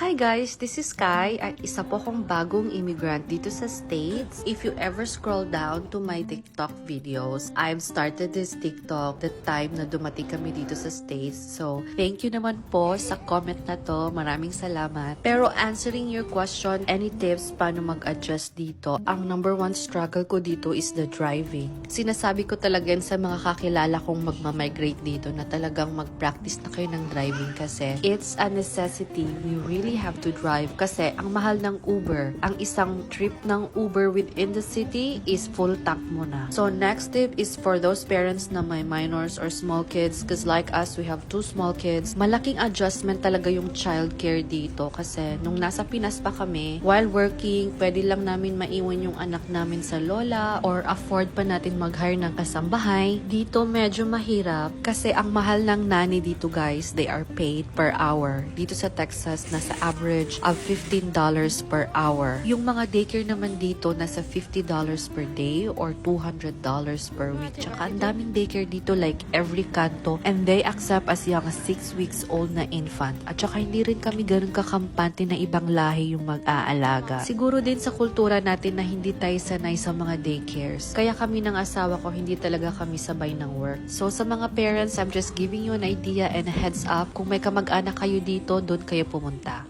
Hi guys, this is Kai at isa po akong bagong immigrant dito sa States. If you ever scroll down to my TikTok videos, I've started this TikTok the time na dumating kami dito sa States. So, thank you naman po sa comment na to. Maraming salamat. Pero answering your question, any tips paano mag-adjust dito? Ang number one struggle ko dito is the driving. Sinasabi ko talaga yan sa mga kakilala kong magmamigrate dito na talagang mag-practice na kayo ng driving kasi it's a necessity. We really have to drive kasi ang mahal ng Uber. Ang isang trip ng Uber within the city is full tank mo na. So next tip is for those parents na may minors or small kids because like us, we have 2 small kids. Malaking adjustment talaga yung childcare dito kasi nung nasa Pinas pa kami, while working, pwede lang namin maiwan yung anak namin sa lola or afford pa natin mag-hire ng kasambahay. Dito medyo mahirap kasi ang mahal ng nanny dito guys, they are paid per hour. Dito sa Texas, nasa average of $15 per hour. Yung mga daycare naman dito, nasa $50 per day or $200 per week. Tsaka ang daming daycare dito like every kanto and they accept as young as 6 weeks old na infant. At tsaka hindi rin kami ganun kakampante na ibang lahi yung mag-aalaga. Siguro din sa kultura natin na hindi tayo sanay sa mga daycares. Kaya kami ng asawa ko, hindi talaga kami sabay ng work. So sa mga parents, I'm just giving you an idea and a heads up. Kung may kamag-anak kayo dito, doon kayo pumunta.